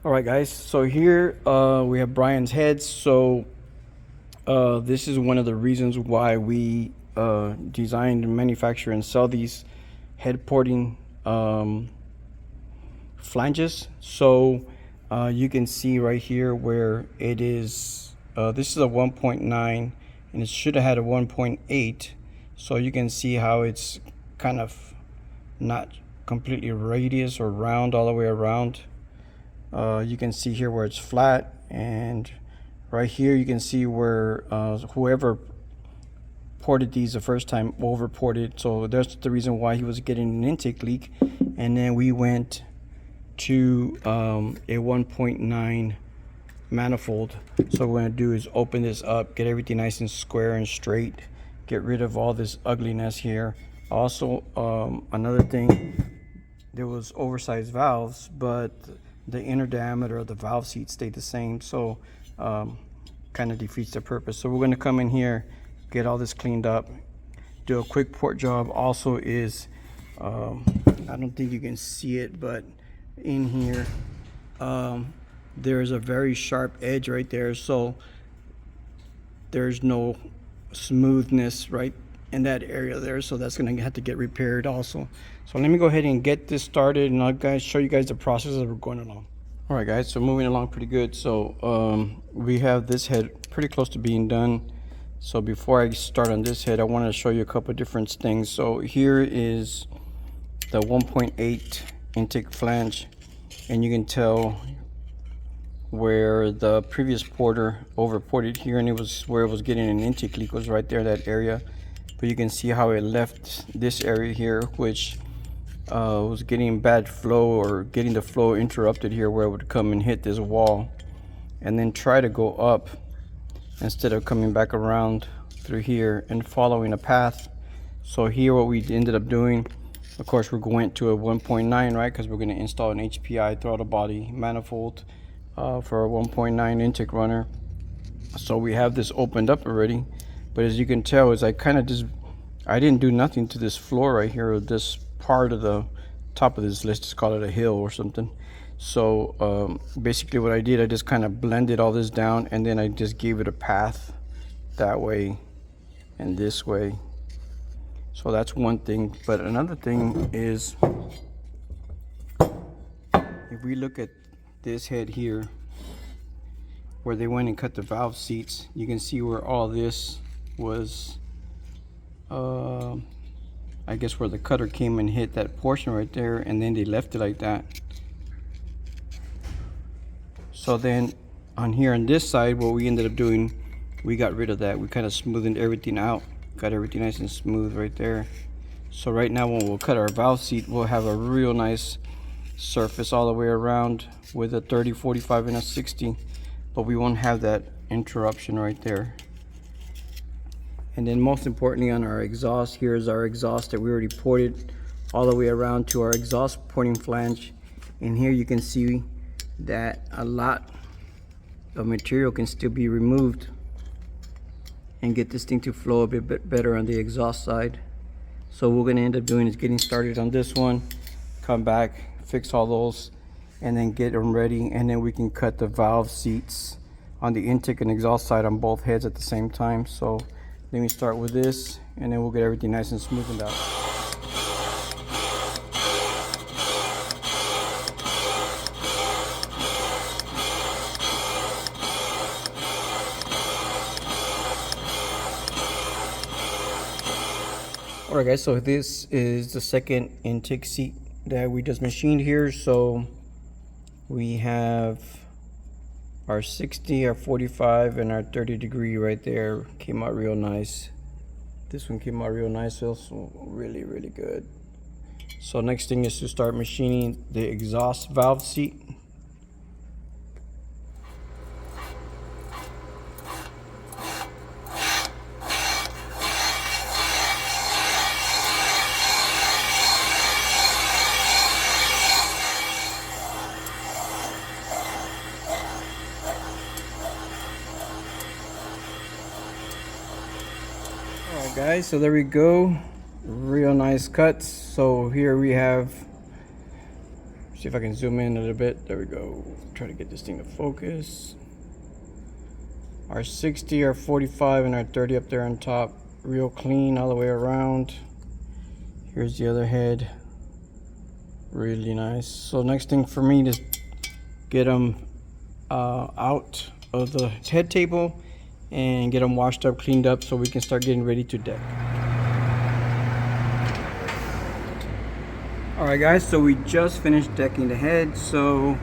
All right, guys. So here we have Bryan's heads. So this is one of the reasons why we designed, manufacture, and sell these head porting flanges. So you can see right here where it is. This is a 1.9, and it should have had a 1.8. So you can see how it's kind of not completely radius or round all the way around. You can see here where it's flat, and right here you can see where whoever ported these the first time over ported. So that's the reason why he was getting an intake leak. And then we went to a 1.9 manifold. So what we're going to do is open this up, get everything nice and square and straight, get rid of all this ugliness here. Also, another thing, there was oversized valves, but the inner diameter of the valve seat stayed the same, so kind of defeats the purpose. So we're going to come in here, get all this cleaned up, do a quick port job. Also is I don't think you can see it, but in here there's a very sharp edge right there, so there's no smoothness right in that area there, so that's going to have to get repaired also. So let me go ahead and get this started, and I'll show you guys the process as we're going along. All right, guys, so moving along pretty good. So we have this head pretty close to being done. So before I start on this head, I want to show you a couple of different things. So here is the 1.8 intake flange, and you can tell where the previous porter over ported here, and it was where it was getting an intake leak was right there, that area. But you can see how it left this area here, which was getting bad flow, or getting the flow interrupted here, where it would come and hit this wall and then try to go up instead of coming back around through here and following a path. So here what we ended up doing, of course, we're going to a 1.9, right, because we're going to install an HPI throttle body manifold for a 1.9 intake runner. So we have this opened up already, but as you can tell, is I didn't do nothing to this floor right here, or this part of the top of this, let's just call it a hill or something. So basically what I did, I just kind of blended all this down, and then I just gave it a path that way and this way. So that's one thing. But another thing is, if we look at this head here where they went and cut the valve seats, you can see where all this was, I guess where the cutter came and hit that portion right there, and then they left it like that. So then on here on this side, what we ended up doing, we got rid of that. We kind of smoothed everything out, got everything nice and smooth right there. So right now when we'll cut our valve seat, we'll have a real nice surface all the way around with a 30, 45, and a 60, but we won't have that interruption right there. And then most importantly, on our exhaust, here's our exhaust that we already ported all the way around to our exhaust porting flange. And here you can see that a lot of material can still be removed and get this thing to flow a bit better on the exhaust side. So what we're going to end up doing is getting started on this one, come back, fix all those, and then get them ready, and then we can cut the valve seats on the intake and exhaust side on both heads at the same time. So let me start with this, and then we'll get everything nice and smoothed out. Alright guys, so this is the second intake seat that we just machined here. So we have our 60, our 45, and our 30 degree right there. Came out real nice. This one came out real nice, also really good. So next thing is to start machining the exhaust valve seat. Alright guys, so there we go, real nice cuts. So here we have See if I can zoom in a little bit. There we go. Try to get this thing to focus. Our 60, our 45, and our 30 up there on top. Real clean all the way around. Here's the other head. Really nice. So next thing for me is get them out of the head table and get them washed up, cleaned up, so we can start getting ready to deck. Alright guys, so we just finished decking the head. So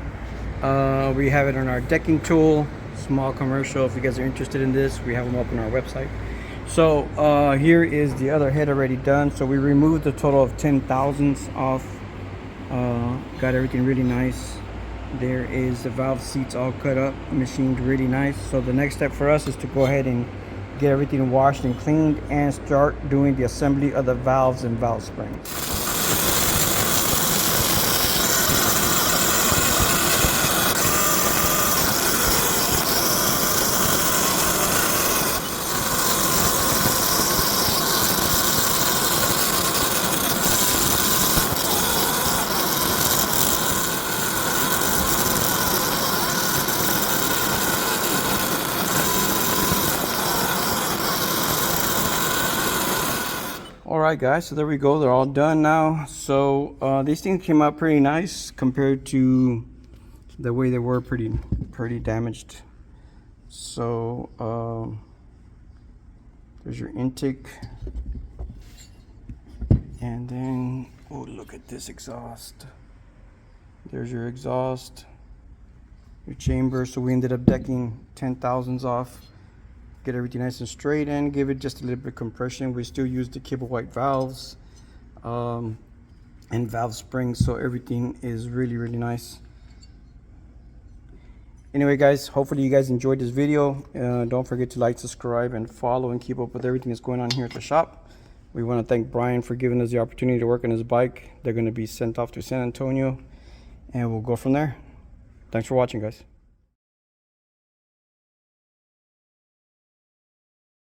we have it on our decking tool. Small commercial, if you guys are interested in this, we have them up on our website. So here is the other head already done. So we removed a total of 10 thousandths off. Got everything really nice. There is the valve seats all cut up, machined really nice. So the next step for us is to go ahead and get everything washed and cleaned and start doing the assembly of the valves and valve springs. Alright guys, so there we go, they're all done now. So these things came out pretty nice compared to the way they were, pretty damaged. So there's your intake, and then oh, look at this exhaust. There's your exhaust, your chamber. So we ended up decking 10 thousandths off. Get everything nice and straight and give it just a little bit of compression. We still use the cable white valves and valve springs, so everything is really nice. Anyway guys, hopefully you guys enjoyed this video. Don't forget to like, subscribe, and follow, and keep up with everything that's going on here at the shop. We want to thank Bryan for giving us the opportunity to work on his bike. They're going to be sent off to San Antonio, and we'll go from there. Thanks for watching guys.